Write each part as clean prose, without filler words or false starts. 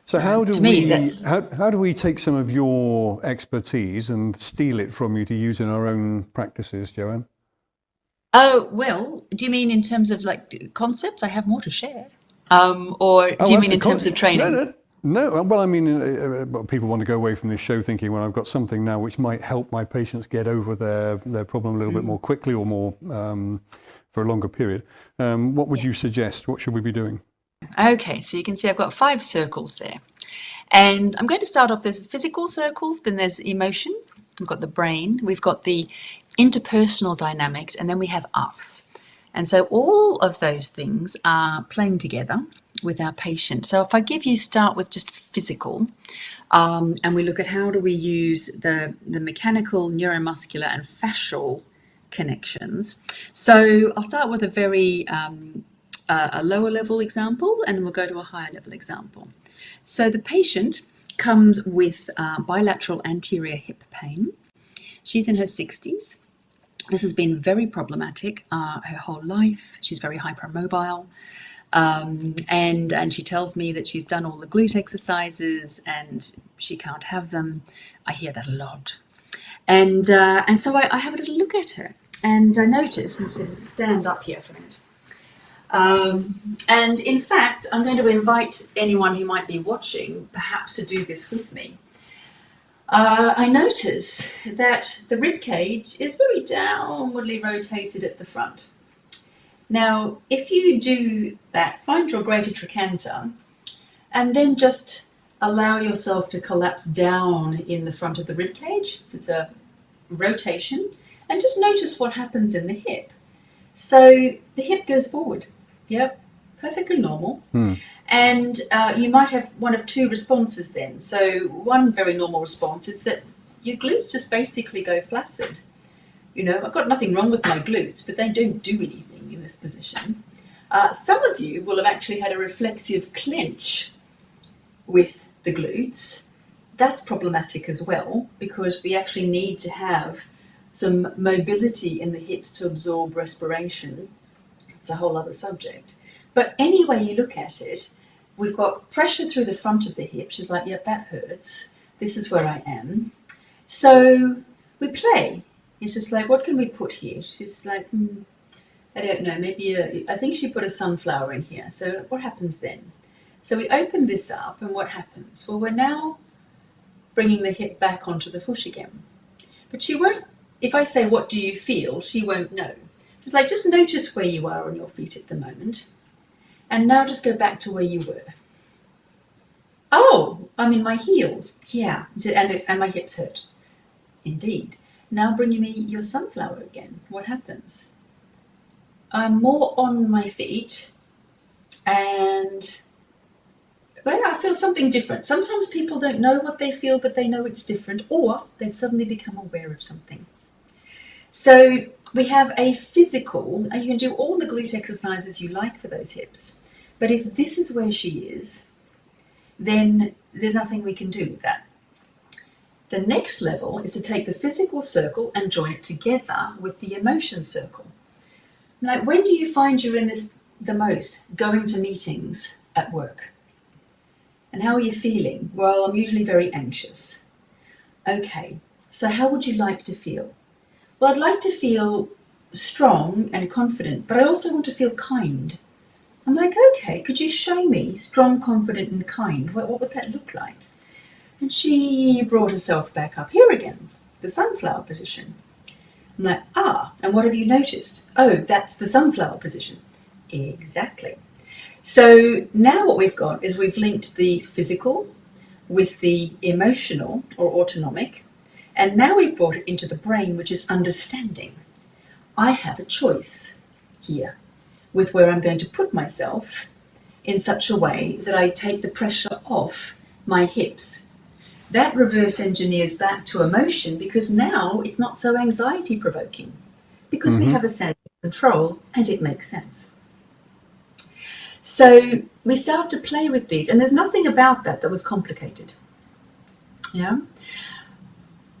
So To me, that's how do we take some of your expertise and steal it from you to use in our own practices, Joanne? oh well. Do you mean in terms of like concepts? I have more to share, or do Oh, you that's mean a in terms of no, trainings? no, no. Well, I mean, well, people want to go away from this show thinking, well, I've got something now which might help my patients get over their problem a little bit more quickly or more for a longer period. What would Yeah. you suggest? What should we be doing? Okay, so you can see I've got 5 circles there. And I'm going to start off, there's a physical circle, then there's emotion, we've got the brain, we've got the interpersonal dynamics, and then we have us. And so all of those things are playing together with our patient. So if I start with just physical, and we look at how do we use the mechanical, neuromuscular, and fascial connections. So I'll start with a very a lower level example, and we'll go to a higher level example. So the patient comes with bilateral anterior hip pain. She's in her 60s. This has been very problematic her whole life. She's very hypermobile. And she tells me that she's done all the glute exercises and she can't have them. I hear that a lot. And so I have a little look at her and I notice, and just stand up here for a minute. And in fact, I'm going to invite anyone who might be watching perhaps to do this with me. I notice that the rib cage is very downwardly rotated at the front. Now, if you do that, find your greater trochanter and then just allow yourself to collapse down in the front of the rib cage. So it's a rotation, and just notice what happens in the hip. So the hip goes forward. Yep, perfectly normal. And you might have one of 2 responses then. So one very normal response is that your glutes just basically go flaccid. You know, I've got nothing wrong with my glutes, but they don't do anything in this position. Some of you will have actually had a reflexive clench with the glutes. That's problematic as well, because we actually need to have some mobility in the hips to absorb respiration. It's a whole other subject. But any way you look at it, we've got pressure through the front of the hip. She's like, yep, that hurts. This is where I am. So we play. It's just like, what can we put here? She's like, I don't know, maybe I think she put a sunflower in here. So what happens then? So we open this up, and what happens? Well, we're now bringing the hip back onto the foot again. But she won't, if I say, what do you feel? She won't know. Just like, just notice where you are on your feet at the moment. And now just go back to where you were. Oh, I'm in my heels. Yeah, and my hips hurt. Indeed. Now bring me your sunflower again. What happens? I'm more on my feet and, well, I feel something different. Sometimes people don't know what they feel, but they know it's different, or they've suddenly become aware of something. So we have a physical, you can do all the glute exercises you like for those hips, but if this is where she is, then there's nothing we can do with that. The next level is to take the physical circle and join it together with the emotion circle. Like, when do you find you're in this the most? Going to meetings at work. And how are you feeling? Well, I'm usually very anxious. Okay, so how would you like to feel? Well, I'd like to feel strong and confident, but I also want to feel kind. I'm like, okay, could you show me strong, confident, and kind? What would that look like? And she brought herself back up here again, the sunflower position. I'm like, and what have you noticed? Oh, that's the sunflower position. Exactly. So now what we've got is we've linked the physical with the emotional or autonomic, and now we've brought it into the brain, which is understanding. I have a choice here with where I'm going to put myself in such a way that I take the pressure off my hips. That reverse engineers back to emotion, because now it's not so anxiety provoking, because we have a sense of control and it makes sense. So we start to play with these, and there's nothing about that was complicated. Yeah.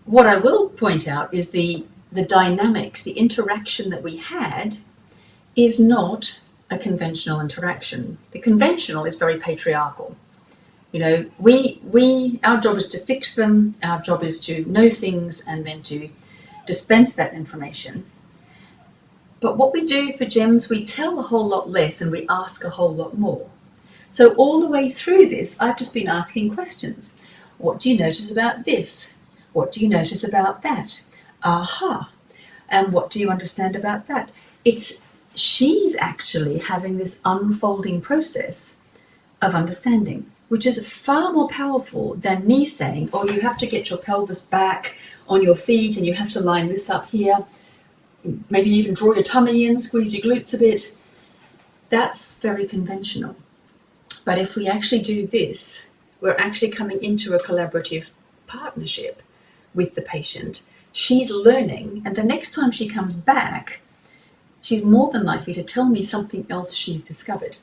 What I will point out is the dynamics, the interaction that we had is not a conventional interaction. The conventional is very patriarchal. You know, our job is to fix them. Our job is to know things and then to dispense that information. But what we do for GEMS, we tell a whole lot less and we ask a whole lot more. So all the way through this, I've just been asking questions. What do you notice about this? What do you notice about that? Aha. And what do you understand about that? She's actually having this unfolding process of understanding, which is far more powerful than me saying, oh, you have to get your pelvis back on your feet and you have to line this up here. Maybe even draw your tummy in, squeeze your glutes a bit. That's very conventional. But if we actually do this, we're actually coming into a collaborative partnership with the patient. She's learning, and the next time she comes back, she's more than likely to tell me something else she's discovered.